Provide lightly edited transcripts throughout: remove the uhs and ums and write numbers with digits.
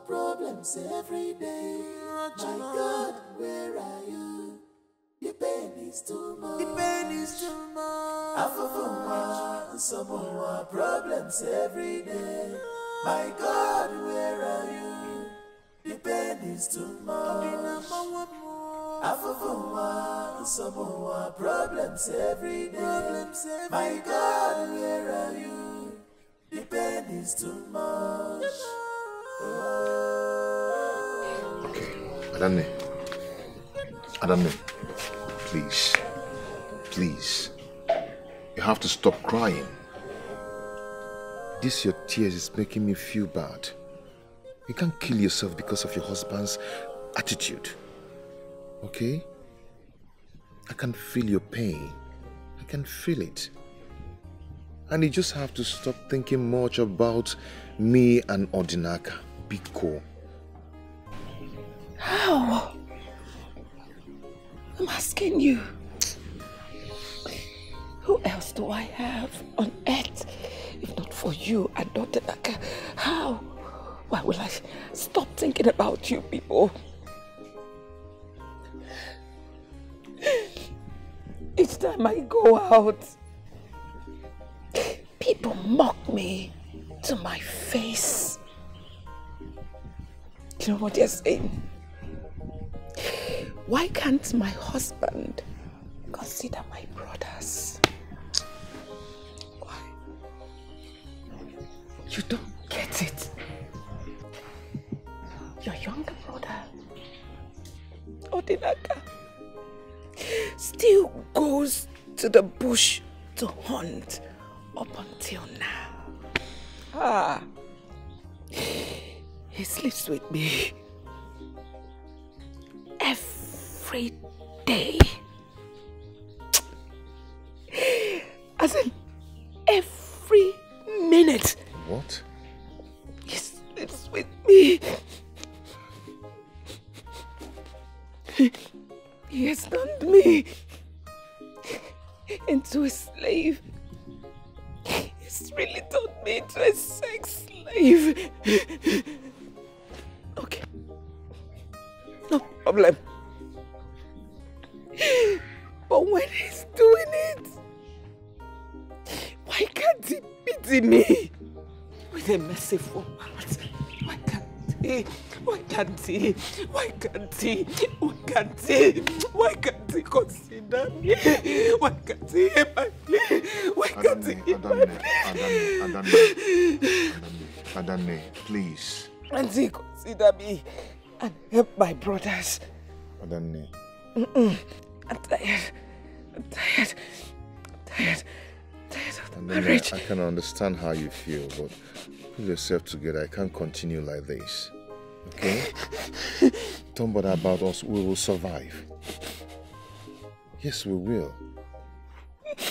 Problems every day. My God, where are you? The pain is too much. The pain is too much. Some more problems every day. My God, where are you? The pain is too much. Some more problems every day. My God, where are you? The pain is too much. Okay, Adane, please, you have to stop crying. This your tears is making me feel bad. You can't kill yourself because of your husband's attitude, okay? I can feel your pain. I can feel it. And you just have to stop thinking much about me and Odinaka. Be cool. How? I'm asking you. Who else do I have on earth if not for you and Odinaka? How? Why will I stop thinking about you people? Each time I go out, people mock me to my face. You know what they're saying? Why can't my husband consider my brothers? Why? You don't get it. Your younger brother, Odinaka, still goes to the bush to hunt up until now. He sleeps with me every day. As in, every minute. What? He sleeps with me. He has turned me into a slave. He's really turned me into a sex slave. Okay. No problem. But when he's doing it, why can't he pity me with a merciful heart? Why can't he? Why can't he? Why can't he? Why can't he? Why can't he consider me? Why can't he hear my plea? Why can't he hear my plea? Adane, please. Can't he consider me and help my brothers? Adane. I'm tired. I'm tired. I'm tired. I'm tired of the marriage. I can understand how you feel, but pull yourself together. I can't continue like this. Okay? Don't bother about us. We will survive. Yes, we will.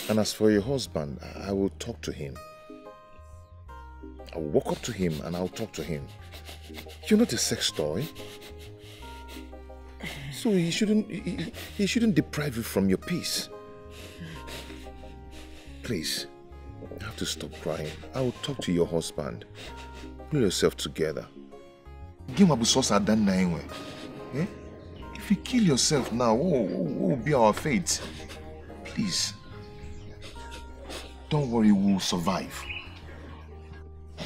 And as for your husband, I will talk to him. I will walk up to him and I'll talk to him. You're not a sex toy. So he shouldn't deprive you from your peace. Please, you have to stop crying. I will talk to your husband. Pull yourself together. Eh? If you kill yourself now, what will be our fate? Please. Don't worry, we'll survive.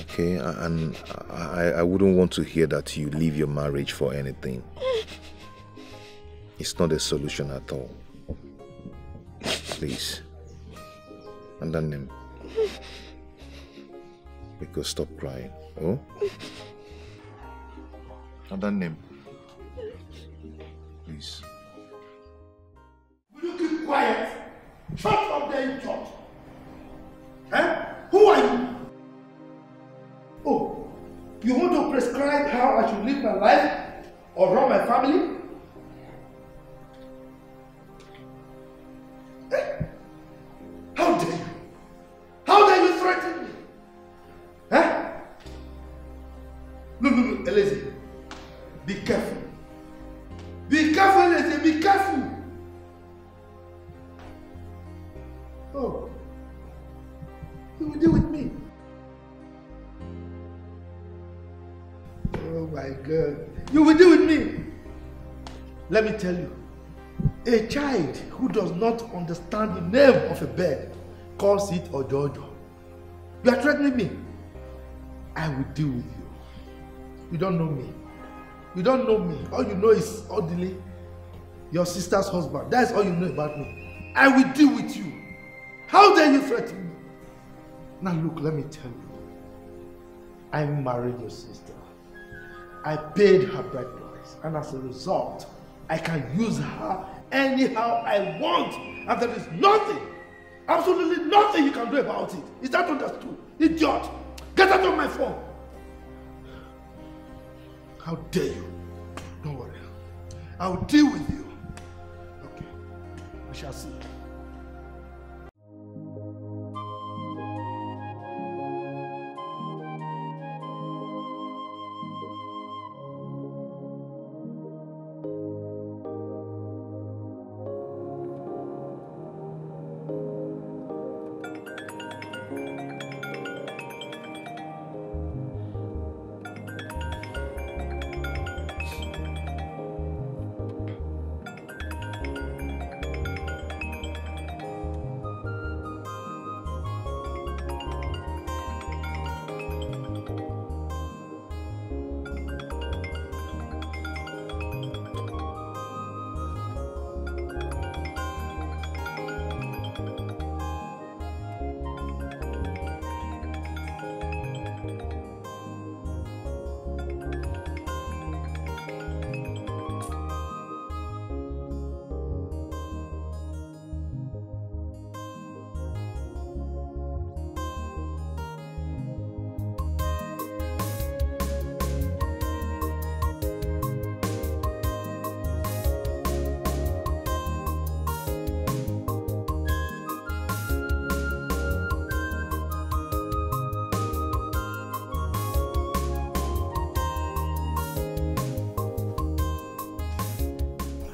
Okay, and I wouldn't want to hear that you leave your marriage for anything. It's not a solution at all. Please. And then we could stop crying. Oh? And then please. Will you keep quiet? Shut up there, you church. Eh? Who are you? Oh, you want to prescribe how I should live my life or run my family? Eh? How dare you? How dare you threaten me? Eh? No, Elise. Be careful. Be careful, Elise. Be careful. Oh. You will deal with me. my God. You will deal with me. Let me tell you, a child who does not understand the name of a bird calls it Ojojo. You are threatening me. I will deal with you. You don't know me. You don't know me. All you know is Odile, your sister's husband. That's all you know about me. I will deal with you. How dare you threaten me? Now look, let me tell you. I married your sister. I paid her bride price, and as a result, I can use her anyhow I want, and there is nothing, absolutely nothing you can do about it. Is that understood? Idiot! Get out of my phone! How dare you? Don't worry. I will deal with you. Okay. We shall see.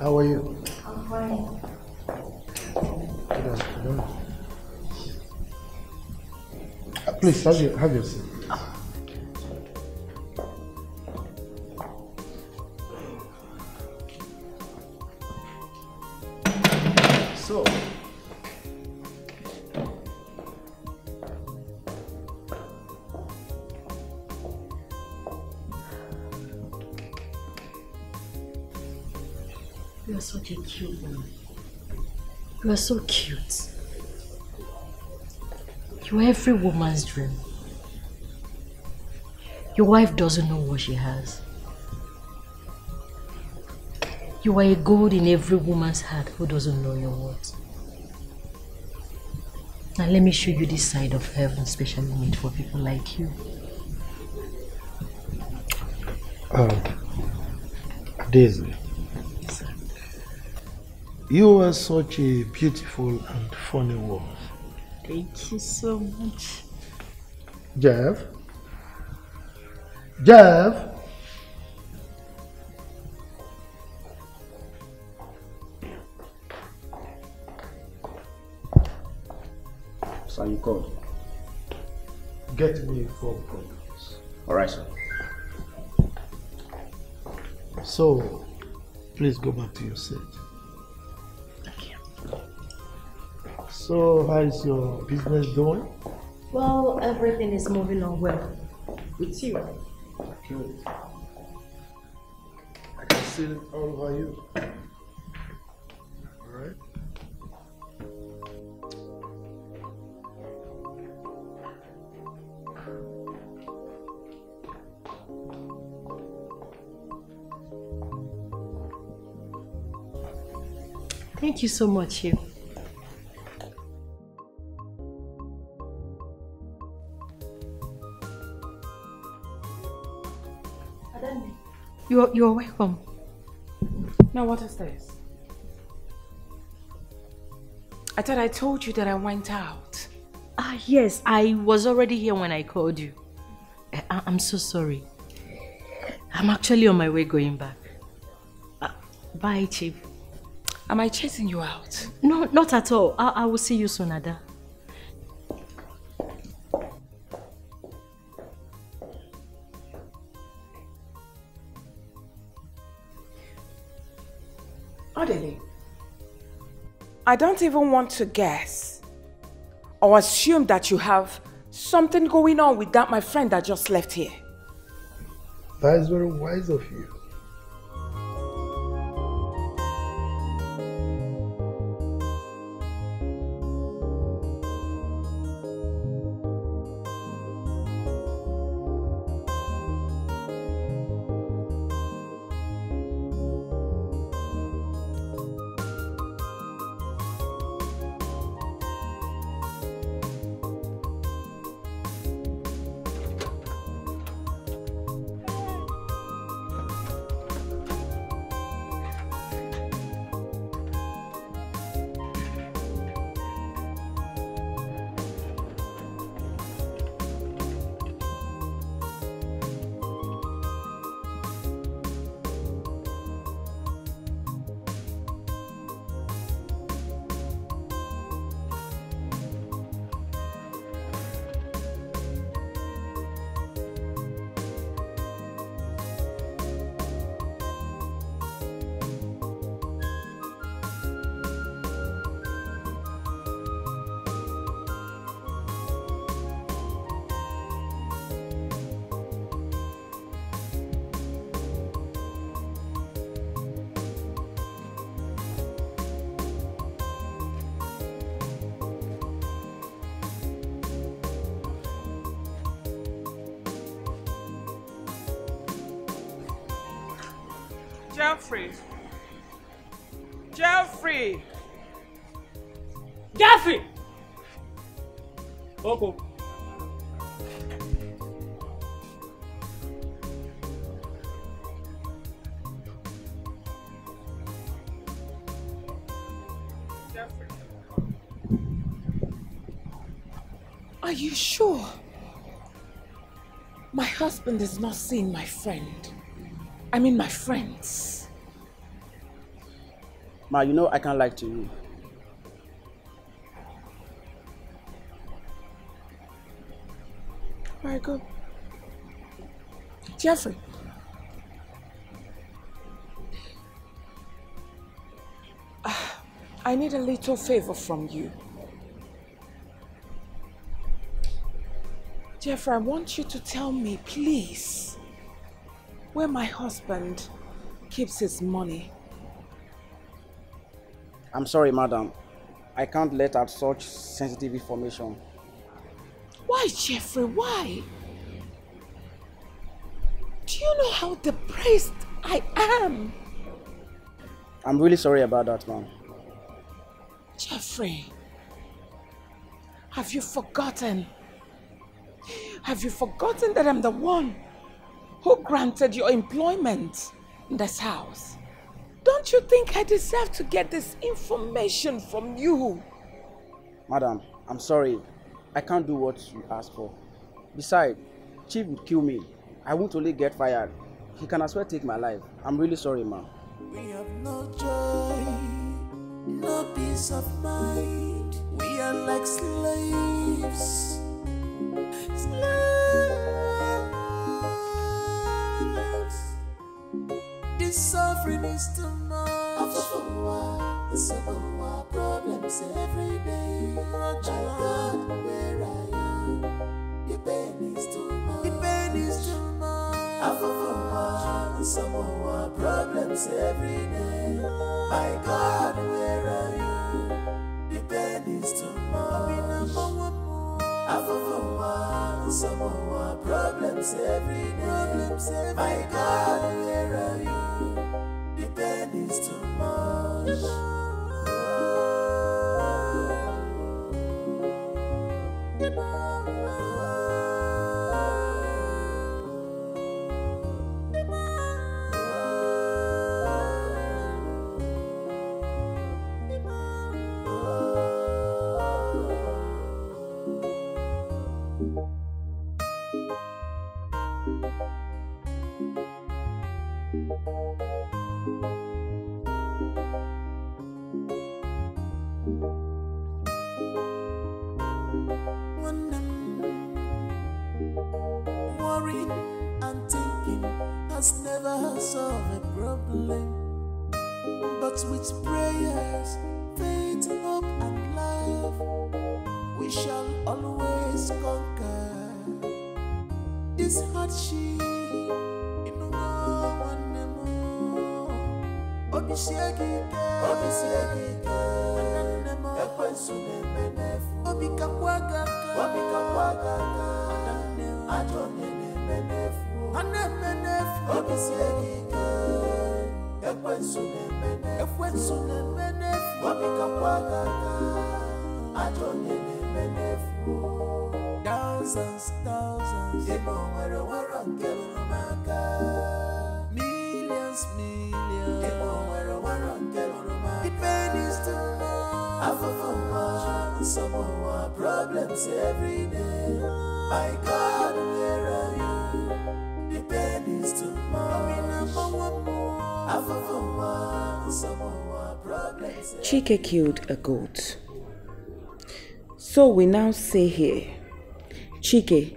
How are you? I'm fine. Good afternoon. Please, have your seat. So, you are such a cute woman. You are so cute. You are every woman's dream. Your wife doesn't know what she has. You are a gold in every woman's heart who doesn't know your worth. Now let me show you this side of heaven specially made for people like you. Daisy, you are such a beautiful and funny woman. Thank you so much. Jeff? Jeff? So you called? Get me 4 problems. Alright, sir. So, please go back to your seat. Okay. So, how is your business doing? Well, everything is moving on well. With you. Good. I can see it all over you. Alright? Thank you so much, Hugh. You're welcome. Now what is this? I thought I told you that I went out. Ah, yes, I was already here when I called you. I'm so sorry. I'm actually on my way going back. Bye, Chief. Am I chasing you out? No, not at all. I will see you soon, Ada. I don't even want to guess or assume that you have something going on with that my friend that just left here. That is very wise of you. Jeffrey! Jeffrey! Jeffrey! Okay. Jeffrey. Are you sure? My husband is not seeing my friend. I mean my friends. Ma, you know I can't lie to you. Very good. Jeffrey. I need a little favor from you. Jeffrey, I want you to tell me, please, where my husband keeps his money. I'm sorry, madam. I can't let out such sensitive information. Why, Jeffrey? Why? Do you know how depressed I am? I'm really sorry about that, ma'am. Jeffrey, have you forgotten? Have you forgotten that I'm the one who granted your employment in this house? Don't you think I deserve to get this information from you? Madam, I'm sorry. I can't do what you asked for. Besides, Chief would kill me. I won't only get fired. He can as well take my life. I'm really sorry, ma'am. We have no joy, no peace of mind. We are like slaves. Slaves. This suffering is too much. Some of our problems every day. My God, where are you? The pain is too much. The pain is too much. Some of our problems every day. My God, where are you? The pain is too much. Some of our problems every day. My God, where are you? The pain is too much. Worrying and thinking has never solved a problem, but with prayers, faith, we shall always conquer this hardship. Thousands, millions, millions. The pain is too much. I for some more problems every day. My God, where are you? The pain is too much. I for some more problems. Chike killed a goat. So we now say here, Chike,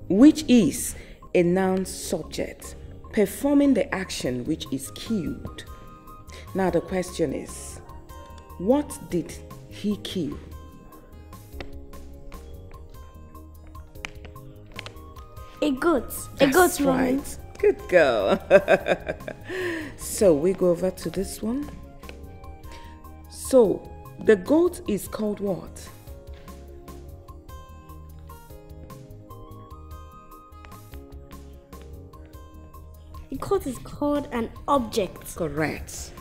which is a noun subject, performing the action which is killed. Now the question is, what did he kill? A goat. That's a goat, right. Mommy. Good girl. So we go over to this one. So the goat is called what? A goat is called an object. Correct.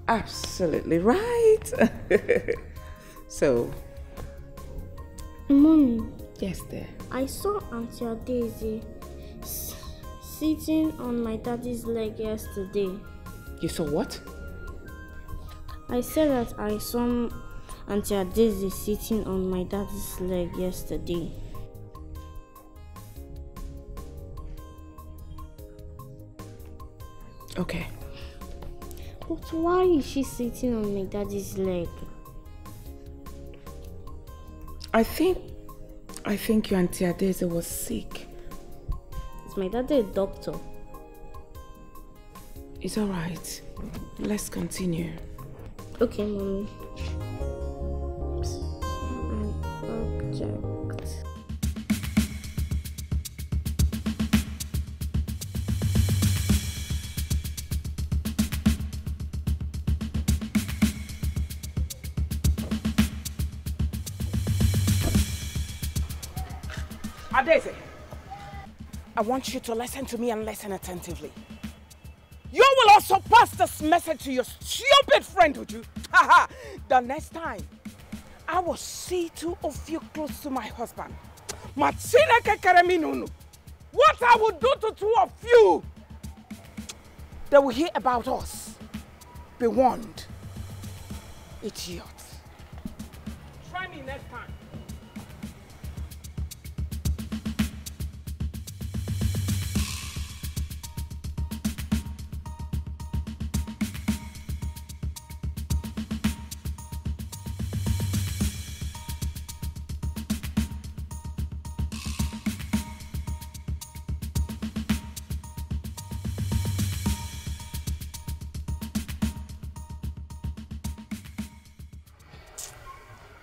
Absolutely right. So, Mommy, yes, there. I saw Auntie Daisy sitting on my daddy's leg yesterday. You saw what? I said that I saw Auntie Daisy sitting on my daddy's leg yesterday. Okay. But why is she sitting on my daddy's leg? I think your Auntie Adeze was sick. Is my daddy a doctor? It's all right. Let's continue. Okay, Mommy. An object. Adeze, I want you to listen to me and listen attentively. You will also pass this message to your stupid friend, would you? Haha! The next time, I will see two of you close to my husband. What I will do to two of you, they will hear about us. Be warned. Idiots. Try me next time.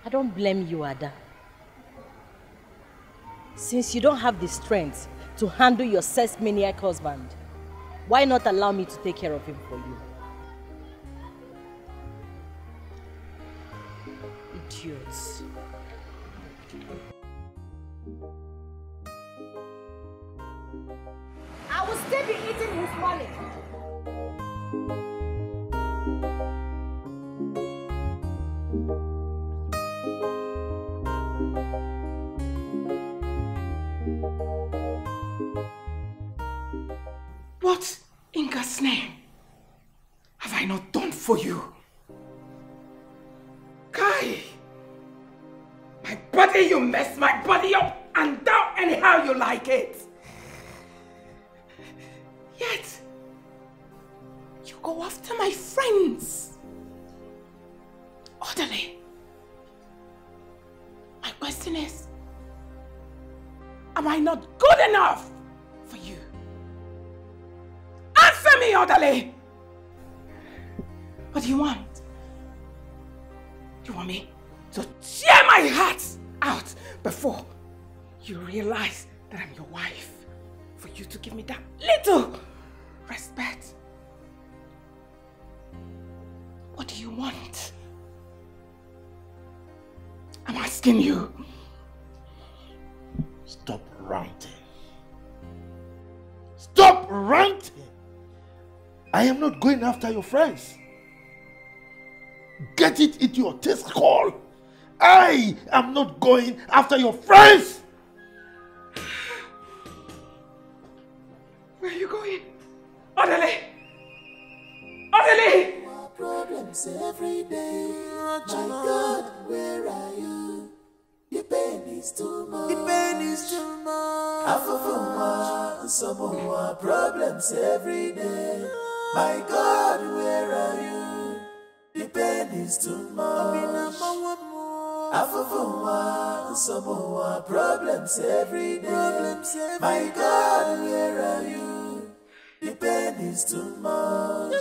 I don't blame you, Ada. Since you don't have the strength to handle your sex-maniac husband, why not allow me to take care of him for you? Idiots. I will still be eating his money. What in God's name have I not done for you? Kai! My body, you mess my body up and down anyhow you like it. Yet, you go after my friends. Orderly. My question is, am I not good enough for you? Answer me, orderly! What do you want? You want me to tear my heart out before you realize that I'm your wife, for you to give me that little respect. What do you want? I'm asking you. Stop ranting. Stop ranting! I am not going after your friends. Get it into your taste call. I am not going after your friends. Where are you going? Orderly! Orderly! Problems every day. My God, where are you? The pain is too much. The pain is too much. Afofuma, some more problems every day. My God, where are you? The pain is too much. Afofuma, some more problems every day. My God, where are you? The pain is too much.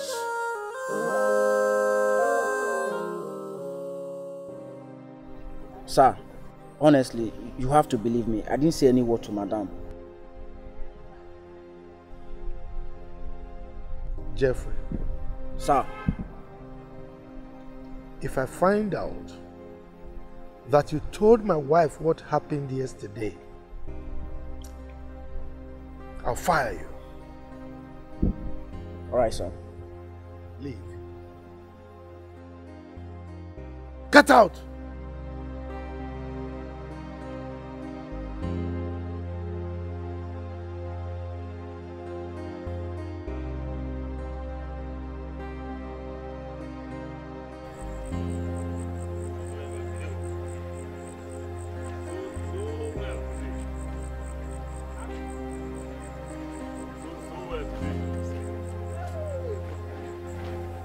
Sir, honestly, you have to believe me. I didn't say any word to Madam. Jeffrey. Sir. If I find out that you told my wife what happened yesterday, I'll fire you. Alright, sir. Leave. Get out!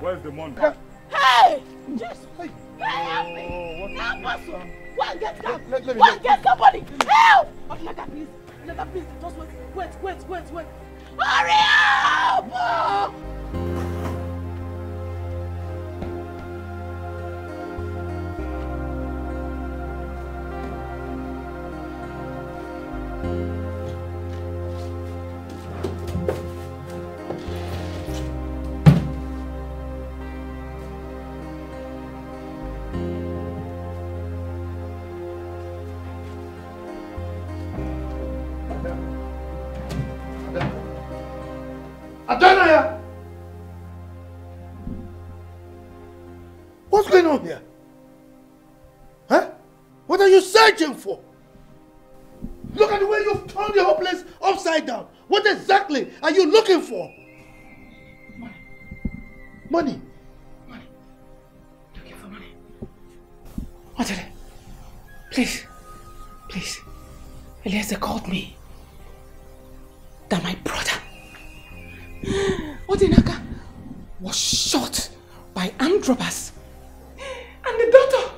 Where's the money? Hey! Yes! Hey! Help me! Help us! Go and get them! Go and get somebody! Help! Another please! Another please! Just wait! Hurry up! Oh! Adonai! What's going on here? Huh? What are you searching for? Look at the way you've turned the whole place upside down. What exactly are you looking for? Money. Money. Looking for money. Orderly. Please. Eliezer called me that my brother Odinaka was shot by armed robbers. And the doctor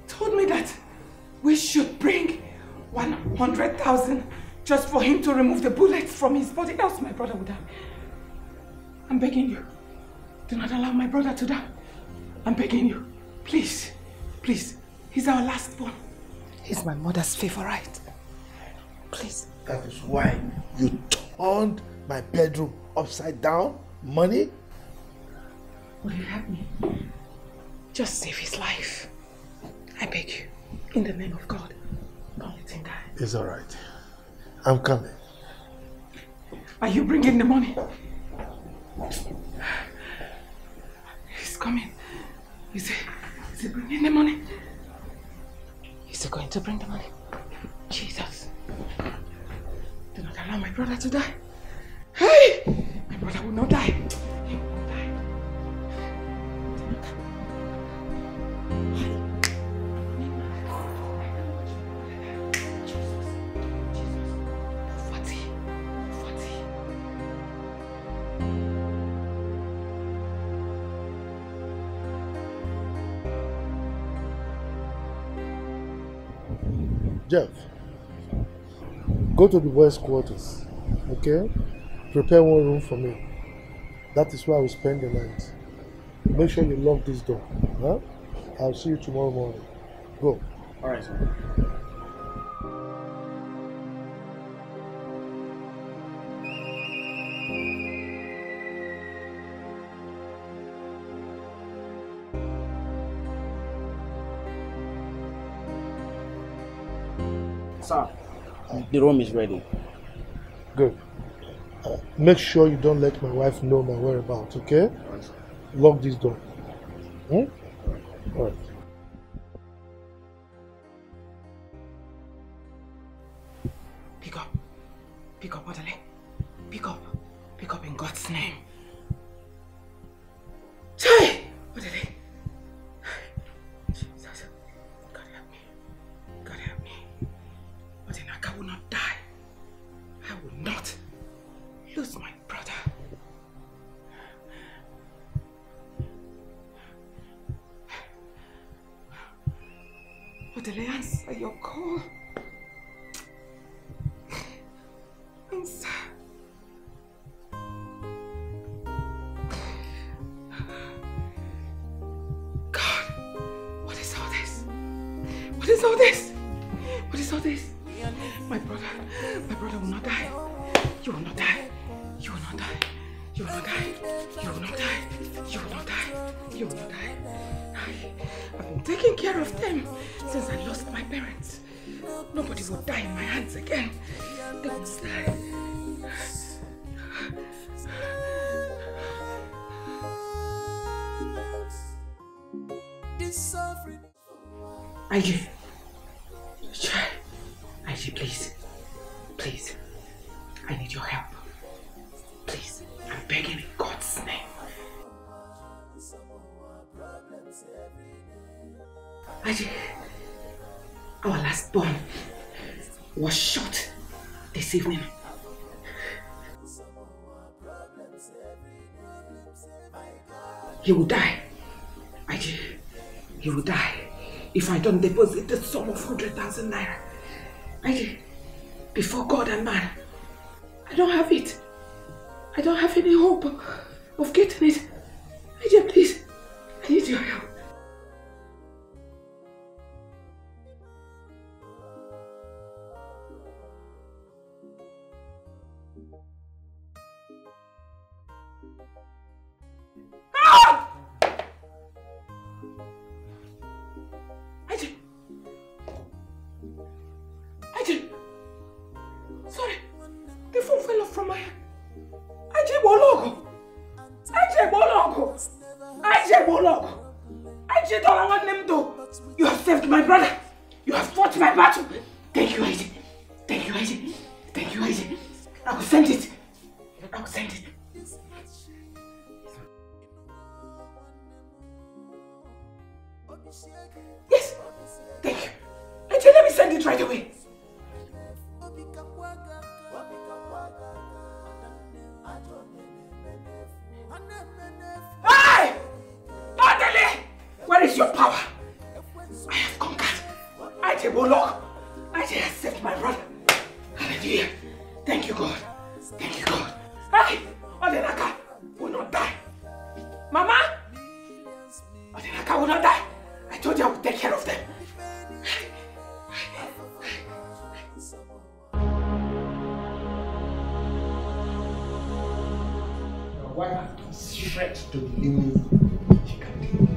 told me that we should bring 100,000 just for him to remove the bullets from his body, else my brother would die. I'm begging you, do not allow my brother to die. I'm begging you, please, he's our last born. He's my mother's favorite. Please. That is why you turned my bedroom upside down? Money? Will you help me? Just save his life. I beg you, in the name of God. Don't let him die. It's all right. I'm coming. Are you bringing the money? He's coming. Is he bringing the money? Is he going to bring the money? Jesus. Do not allow my brother to die. Hey! My brother will not die. He will not die. Jeff, go to the boys' quarters, okay? Prepare one room for me. That is where I will spend the night. Make sure you lock this door. Huh? I'll see you tomorrow morning. Go. All right, sir. Sir, the room is ready. Good. Make sure you don't let my wife know my whereabouts, okay? Lock this door. Hmm? All right. Pick up. Pick up, Odele. Pick up. Pick up in God's name. Chai! Odele. Jesus. God help me. God help me. Odinaka will not die. I will not lose my brother. Odele, answer your call. Answer. God, what is all this? What is all this? What is all this? My brother will not die. You will not die. You will not die. You will not die. You will not die. You will not die. You will not die. I've been taking care of them since I lost my parents. Nobody will die in my hands again. They will die. IG, please. Please. I need your help. Please. I'm begging in God's name. IG, our last born was shot this evening. He will die. IG, he will die if I don't deposit the sum of 100,000 naira. IG, before God and man, I don't have it. I don't have any hope of getting it. IG, please, I need your help. Sorry, the phone fell off from my hand. IJ Bologo! IJ don't want them to. You have saved my brother. You have fought my battle. Thank you, IJ. Thank you, IJ. Thank you, IJ. I will send it. I will send it. Yes. Thank you. IJ, let me send it right away. Hey! Odele! Where is your power? I have conquered. IJ Bolog. IJ has saved my brother. Hallelujah. Thank you, God. Thank you, God. Hey! Odenaka will not die. Mama! Odenaka will not die. I told you I would take care of them. Wife stretched to the limit she can take.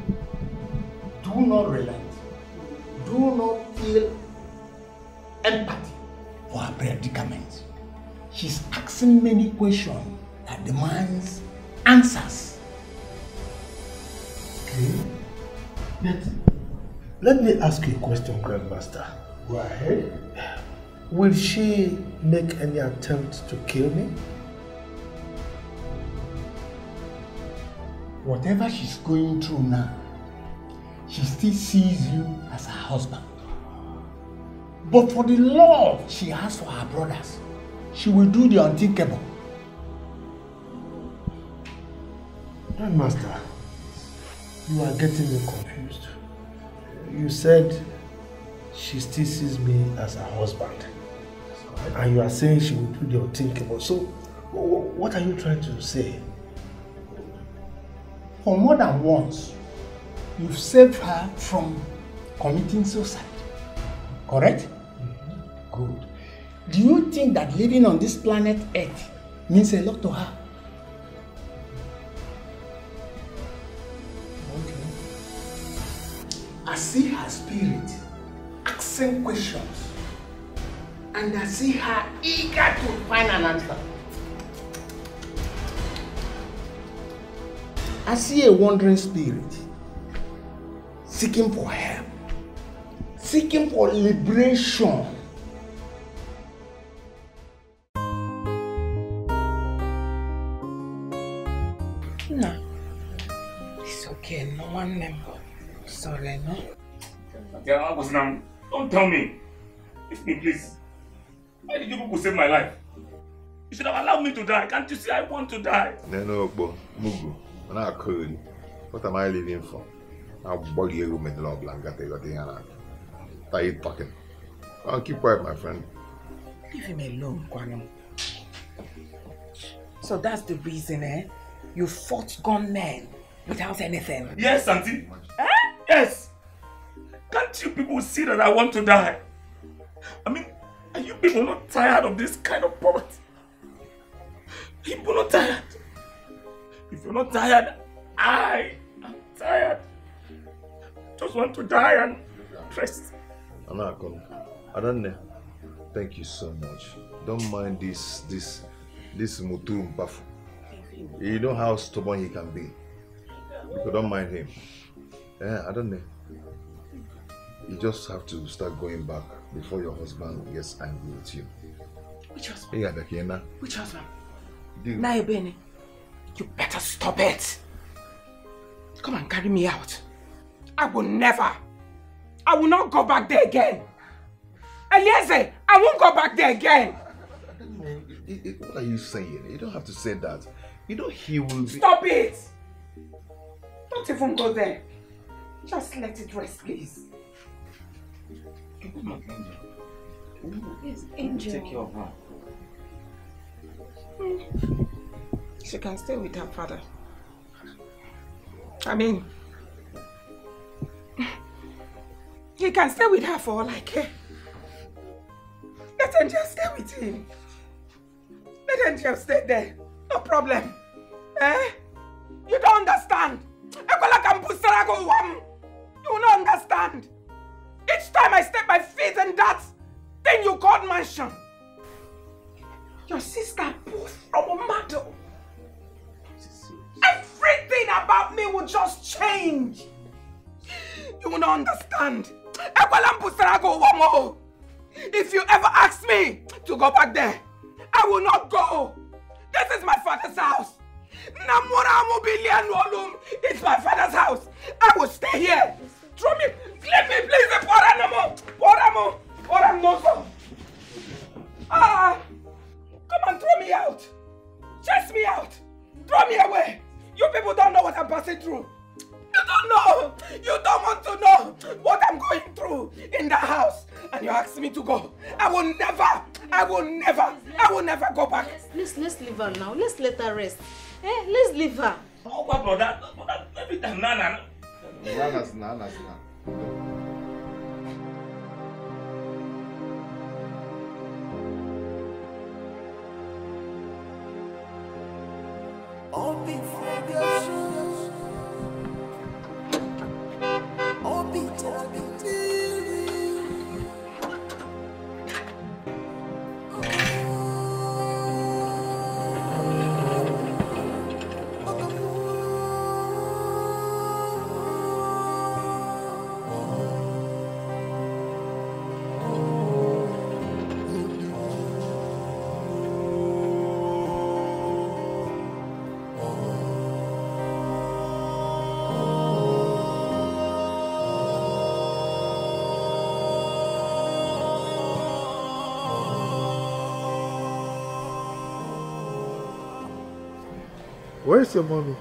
Do not relent. Do not feel empathy for her predicament. She's asking many questions that demands answers. Okay. But let me ask you a question, Grandmaster. Go ahead. Will she make any attempt to kill me? Whatever she's going through now, she still sees you as her husband. But for the love she has for her brothers, she will do the unthinkable. Grandmaster, you are getting me confused. You said she still sees me as her husband. And you are saying she will do the unthinkable. So, what are you trying to say? For more than once, you've saved her from committing suicide. Correct? Mm-hmm. Good. Do you think that living on this planet Earth means a lot to her? Okay. I see her spirit asking questions and I see her eager to find an answer. I see a wandering spirit seeking for help, seeking for liberation. No, it's okay. No one member. Sorry, no. Don't tell me. If me, please. Why did you people save my life? You should have allowed me to die. Can't you see I want to die? No, Mugu. I'm not cold. What am I living for? I'll body you with the long blanket. Are you talking? I'll keep quiet, my friend. Leave him alone, Kwano. So that's the reason, eh? You fought gunmen without anything. Yes, Auntie. Eh? Yes. Can't you people see that I want to die? I mean, are you people not tired of this kind of poverty? People not tired. If you're not tired, I am tired. Just want to die and rest. Anakon, I don't know. Thank you so much. Don't mind this Mutu Mpafu. You know how stubborn he can be. You don't mind him. Yeah, I don't know. You just have to start going back before your husband gets angry with you. Which husband? Yeah, which husband? Naibene, you better stop it. Come and carry me out. I will never. I will not go back there again. Eliezer, I won't go back there again. What are you saying? You don't have to say that. You know he will be... Stop it! Don't even go there. Just let it rest, please. Yes, Angel. Take care of her. She can stay with her father. I mean, he can stay with her for all I care. Let Angel stay with him. Let Angel stay there. No problem. Eh? You don't understand. You will not understand. Each time I step my feet in that thing you called mansion, your sister pulled from a model. Everything about me will just change. You will not understand. If you ever ask me to go back there, I will not go. This is my father's house. It's my father's house. I will stay here. Throw me. Leave me, please. Come and throw me out. Chase me out. Throw me away. You people don't know what I'm passing through. You don't know. You don't want to know what I'm going through in the house. And you ask me to go. I will never go back. Let's leave her now. Let's let her rest. Let's leave her. Oh, brother. Every time, Nana. All before the show. All be Where's your mommy?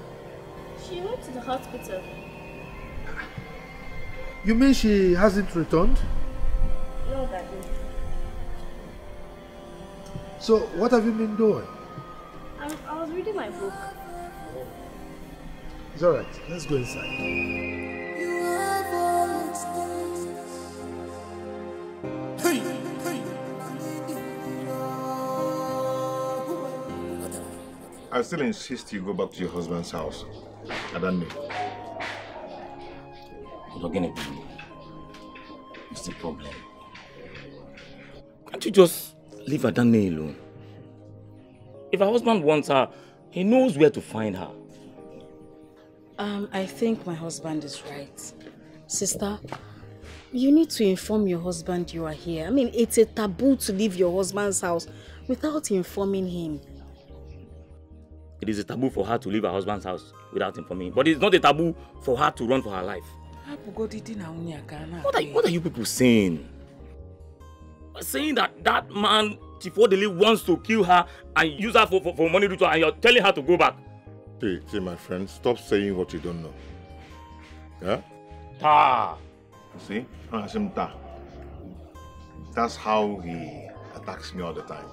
She went to the hospital. You mean she hasn't returned? No, Daddy. So, what have you been doing? I was reading my book. It's alright, let's go inside. You have all experienced. I still insist you go back to your husband's house. I don't know. What's the problem? Can't Can't you just leave Adanne alone? If her husband wants her, he knows where to find her. I think my husband is right. Sister, you need to inform your husband you are here. I mean, it's a taboo to leave your husband's house without informing him. It is a taboo for her to leave her husband's house without informing him. But it's not a taboo for her to run for her life. What are you people saying? Saying that man, Chifodele, wants to kill her and use her for money ritual, and you're telling her to go back. See, my friend, stop saying what you don't know. Yeah? Ta. See? Ta. That's how he attacks me all the time.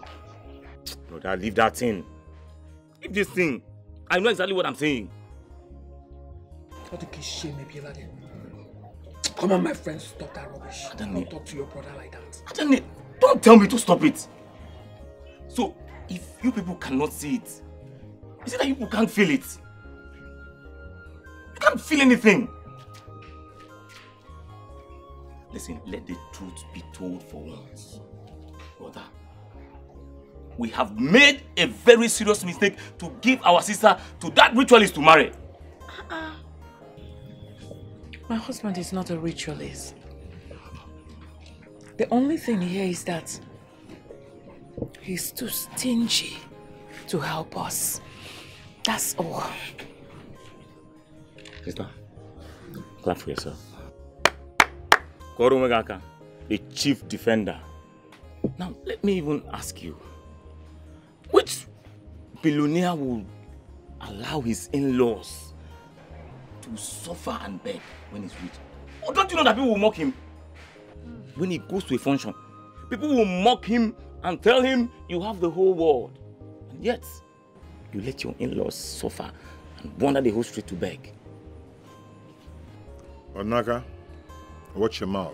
Brother, leave that thing. Leave this thing. I know exactly what I'm saying. Come on, my friend, stop that rubbish. Don't talk to your brother like that. Adanne, don't tell me to stop it. So, if you people cannot see it, is it that you people can't feel it? You can't feel anything. Listen, let the truth be told for once. Brother, we have made a very serious mistake to give our sister to that ritualist to marry. My husband is not a ritualist. The only thing here is that he's too stingy to help us. That's all. Sister, clap for yourself. Koro Megaka, the chief defender. Now, let me even ask you, which billionaire will allow his in-laws to suffer and beg when he's rich? Oh, don't you know that people will mock him? When he goes to a function, people will mock him and tell him you have the whole world. And yet, you let your in-laws suffer and wander the whole street to beg. Onaka, watch your mouth.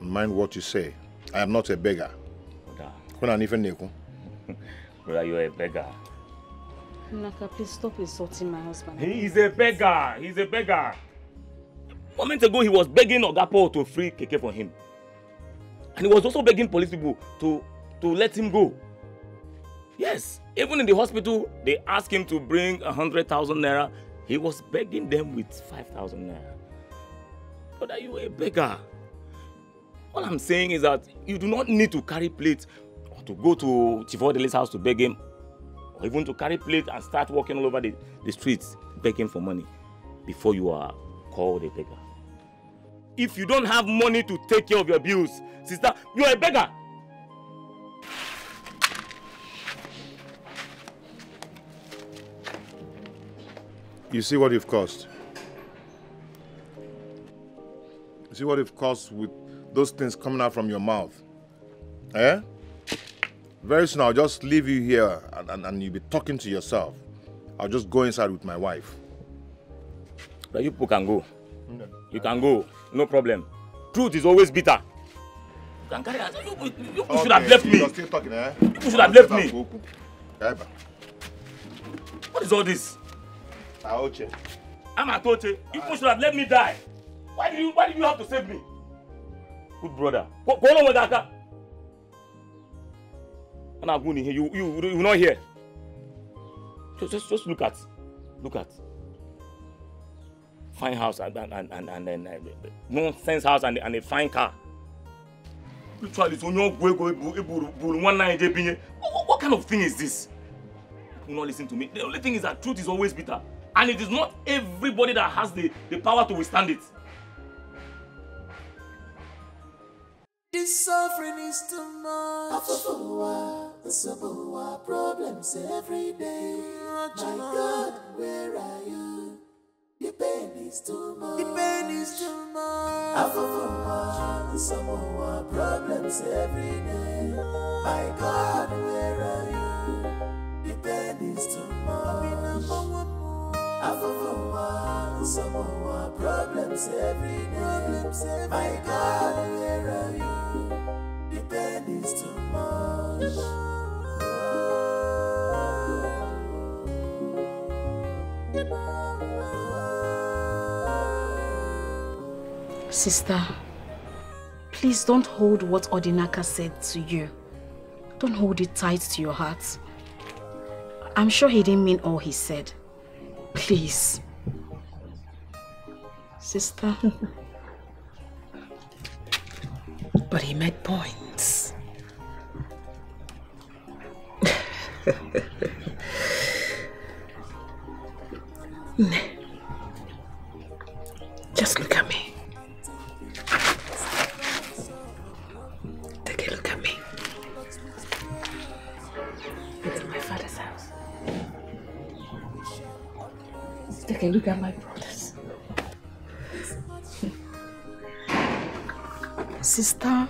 Mind what you say. I am not a beggar. Brother, you're a beggar. Naka, please stop insulting my husband. He is a beggar. He's a beggar. Moments ago, he was begging Ogapo to free Keke for him. And he was also begging police people to let him go. Yes, even in the hospital, they asked him to bring 100,000 naira. He was begging them with 5,000 naira. But are you a beggar? All I'm saying is that you do not need to carry plate or to go to Chifodele's house to beg him, or even to carry plate and start walking all over the streets begging for money before you are called a beggar. If you don't have money to take care of your bills, sister, you are a beggar. You see what you've caused? You see what you've caused with those things coming out from your mouth? Eh? Very soon I'll just leave you here and you'll be talking to yourself. I'll just go inside with my wife. But you people can go. You can go, no problem. Truth is always bitter. You can carry on. You should have left me. You're still talking, eh? You should have left me. What is all this? I'm Atoche. You people should have let me die. Why did you have to save me? Good brother. Go on with that. You not here. Just look at. Fine house and nonsense house and a fine car. What kind of thing is this? You not listen to me. The only thing is that truth is always bitter, and it is not everybody that has the power to withstand it. This suffering is too much. Problems every day. My God, where are you? The pain is too much. The pain is too much. Problems every day. My God, where are you? The pain is too much. Problems every day. My God, where are you? The pain is too much. Sister, Please don't hold what Odinaka said to you. Don't hold it tight to your heart. I'm sure he didn't mean all he said. Please. Sister. But he made points. Just look at me. Take a look at me. It's my father's house. Take a look at my brothers. Sister,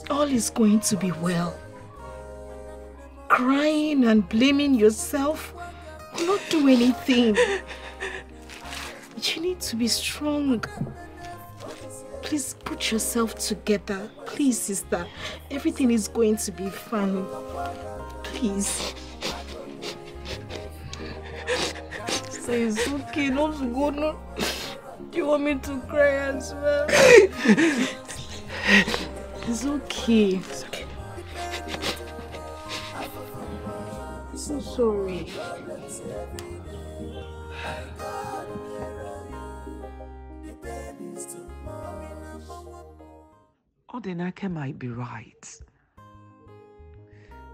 all is going to be well. Crying and blaming yourself will not do anything. You need to be strong. Please put yourself together. Please, sister. Everything is going to be fine. Please. Say it's okay, not to go. No. Do you want me to cry as well? It's okay. It's okay. I'm so sorry. Odinaka might be right.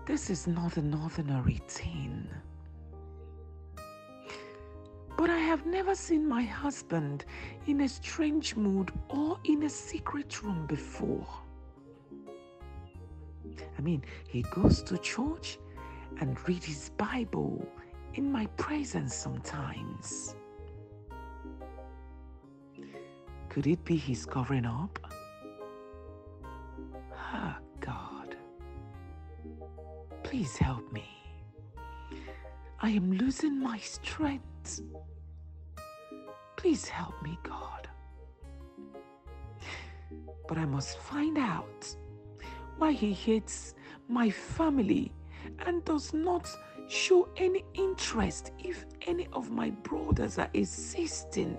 This is not an ordinary thing. But I have never seen my husband in a strange mood or in a secret room before. I mean, he goes to church and reads his Bible in my presence sometimes. Could it be he's covering up? Ah, God. Please help me. I am losing my strength. Please help me, God. But I must find out why he hates my family and does not show any interest if any of my brothers are assisting.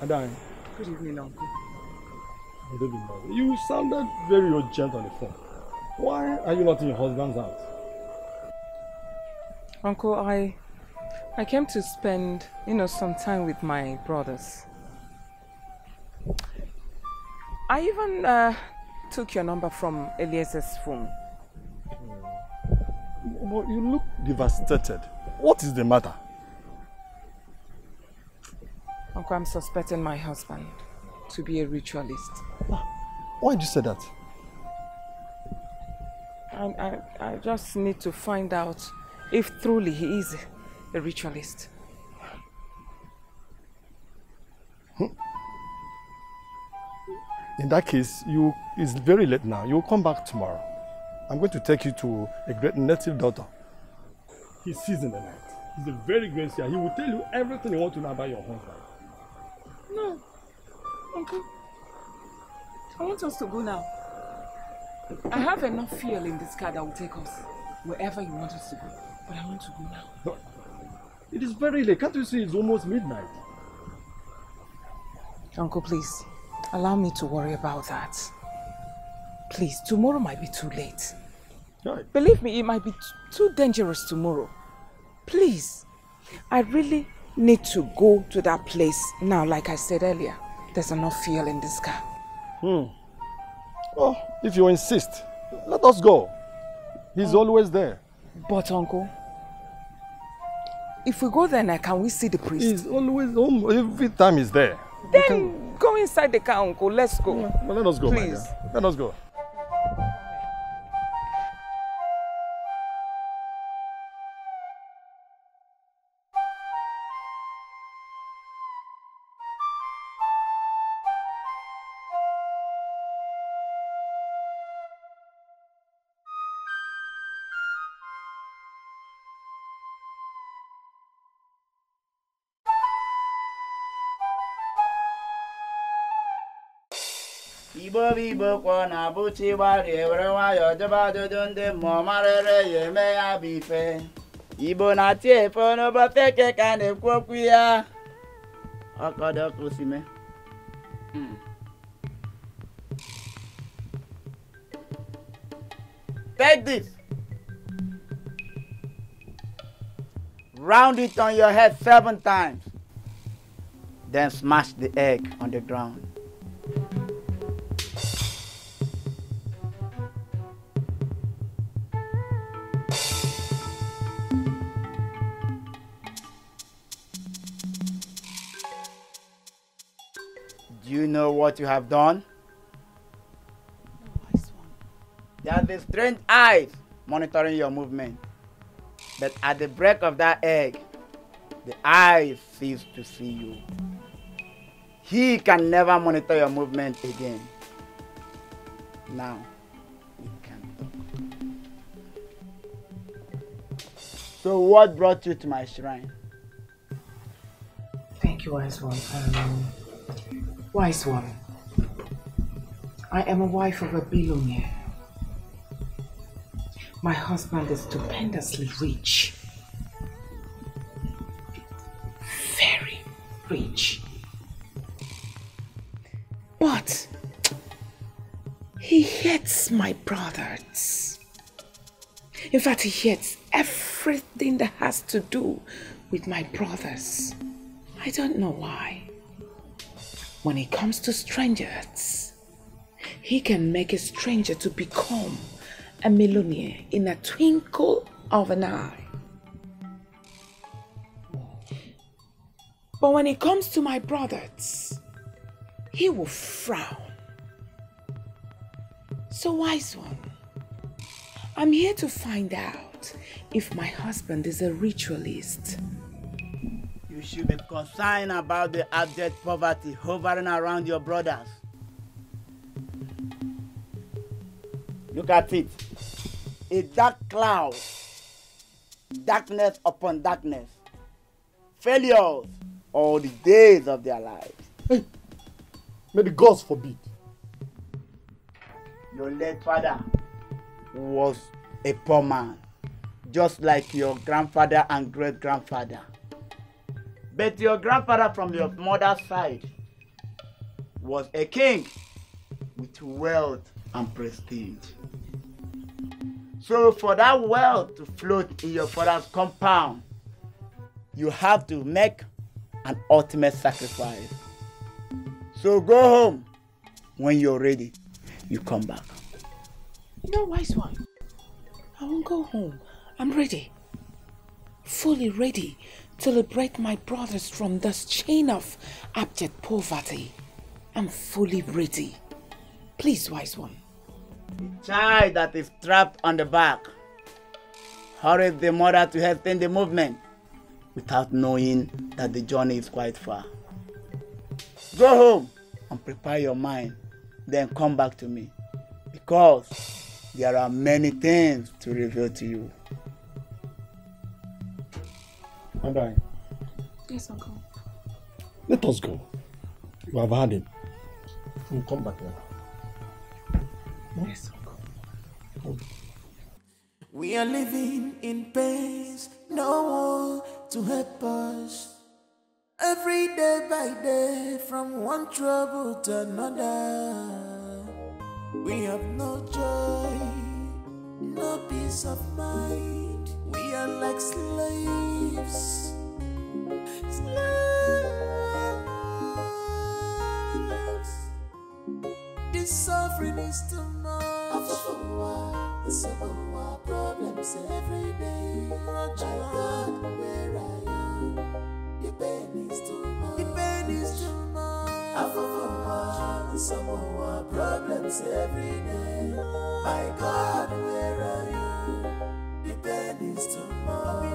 Adine. Good evening, Uncle. Good evening, Mother. You sounded very urgent on the phone. Why are you not in your husband's house? Uncle, I came to spend, some time with my brothers. I even took your number from Eliezer's phone. But you look devastated. What is the matter? Uncle, I'm suspecting my husband to be a ritualist. Why did you say that? I just need to find out if truly he is a ritualist. In that case, it's very late now. You'll come back tomorrow. I'm going to take you to a great native doctor. He sees in the night. He's a very great seer. He will tell you everything you want to know about your husband. No. Uncle, I want us to go now. I have enough fuel in this car that will take us wherever you want us to go. But I want to go now. No. It is very late. Can't you see it's almost midnight? Uncle, please, allow me to worry about that. Please, tomorrow might be too late. Right. Believe me, it might be too dangerous tomorrow. Please, I really need to go to that place now, like I said earlier. There's enough fuel in this car. Well, if you insist, let us go. He's always there. But, Uncle, if we go there now, can we see the priest? He's always home. Every time he's there. Then go inside the car, Uncle. Let's go. Well, let us go, please. My dear. Let us go. Ibo kwa na buchi wari evre wa yo jaba jojunde mo marere ye me ya bife. Ibo na tie fo no ba feke ka ne kwokwu ya. Akodo kusime. Take this. Round it on your head 7 times. Then smash the egg on the ground. Do you know what you have done? There's a strange eyes monitoring your movement. But at the break of that egg, the eyes cease to see you. He can never monitor your movement again. Now, you can talk. So what brought you to my shrine? Thank you, Wise One. Wise One, I am a wife of a billionaire. My husband is stupendously rich. Very rich. But he hates my brothers. In fact, he hates everything that has to do with my brothers. I don't know why. When it comes to strangers, he can make a stranger to become a millionaire in a twinkle of an eye. But when it comes to my brothers, he will frown. So, Wise One, I'm here to find out if my husband is a ritualist. You should be concerned about the abject poverty hovering around your brothers. Look at it. A dark cloud. Darkness upon darkness. Failures all the days of their lives. Hey, may the gods forbid. Your late father was a poor man, just like your grandfather and great-grandfather. But your grandfather from your mother's side was a king with wealth and prestige. So for that wealth to float in your father's compound, you have to make an ultimate sacrifice. So go home. When you're ready, you come back. No, Wise One. I won't go home. I'm ready. Fully ready to liberate my brothers from this chain of abject poverty. I'm fully ready. Please, Wise One. The child that is trapped on the back hurries the mother to hasten the movement without knowing that the journey is quite far. Go home and prepare your mind, then come back to me, because there are many things to reveal to you. And I. Yes, Uncle. Let us go. You have had him. We'll come back now. Yes, Uncle. We are living in pains, no one to help us. Every day by day, from one trouble to another. We have no joy, no peace of mind. We are like slaves. Slaves. This suffering is too much. Some of our problems every day. My God, where are you? The pain is too much. The pain is too much. Some of our problems every day. My God, where are you? The pain is too much.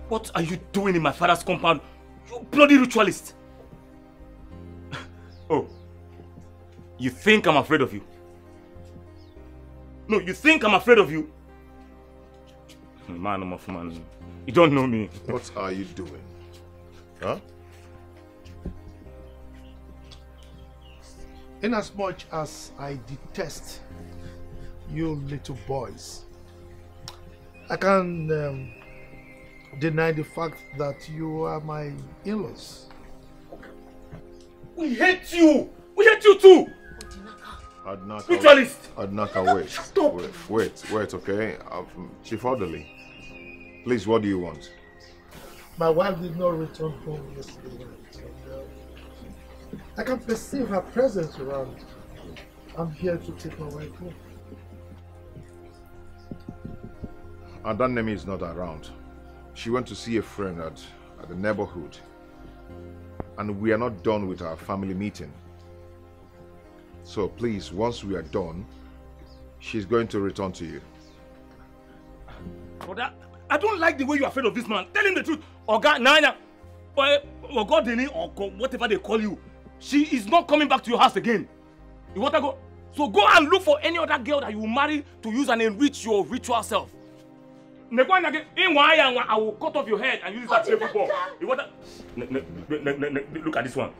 What are you doing in my father's compound? You bloody ritualist! Oh, you think I'm afraid of you? No, you think I'm afraid of you? Man, you don't know me. What are you doing? Huh? Inasmuch as I detest you little boys, I can deny the fact that you are my in-laws. We hate you! We hate you too! Adnaka, wait. Stop! Wait, okay? Chief Orderly, please, what do you want? My wife did not return home yesterday. I can perceive her presence around. I'm here to take my wife home. Adanemi is not around. She went to see a friend at the neighborhood. And we are not done with our family meeting. So please, once we are done, she's going to return to you. Brother, I don't like the way you're afraid of this man. Tell him the truth. Oga, Nanya, or Godini, or whatever they call you. She is not coming back to your house again. You want to go? So go and look for any other girl that you will marry to use and enrich your ritual self. I will cut off your head and use it as a football. You want to... Look at this one.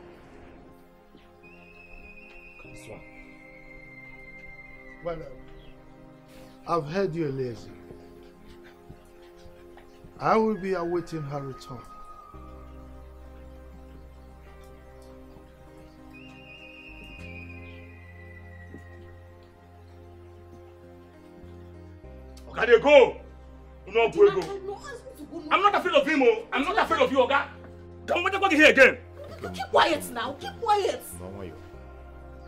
This one. Well, I've heard you're lazy. I will be awaiting her return. Okay, they go. No, go. I'm not afraid of him. I'm not afraid of you, Oga. Come on, here again. Keep quiet now. Keep quiet.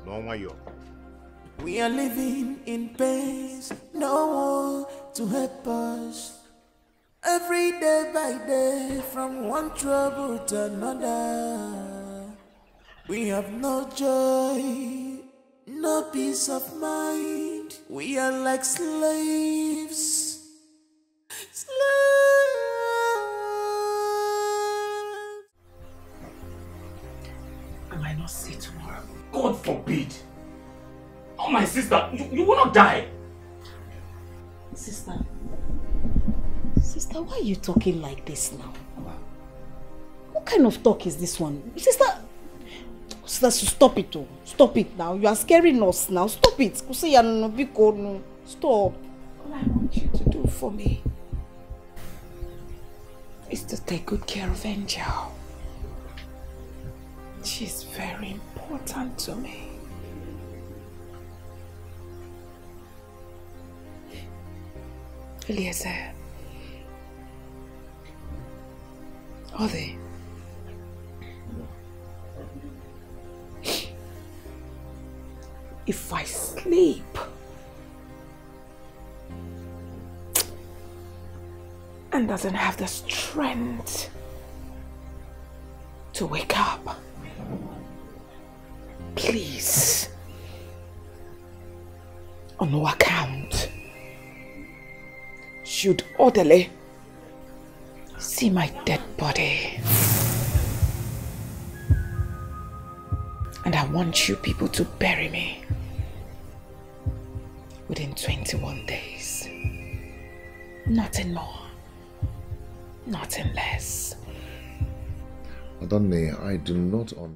No, we are living in pains, no one to help us. Every day by day, from one trouble to another. We have no joy, no peace of mind. We are like slaves. I might not see tomorrow. God forbid. Oh, my sister, you will not die. Sister, why are you talking like this now? What kind of talk is this one? Sister, stop it. Stop it now. You are scaring us now. Stop it. Stop. All I want you to do for me is to take good care of Angel. She's very important to me. Eliezer. Ode. If I sleep and doesn't have the strength to wake up, please, on no account should orderly see my dead body. And I want you people to bury me within 21 days. Nothing more, nothing less. Madame, I do not understand.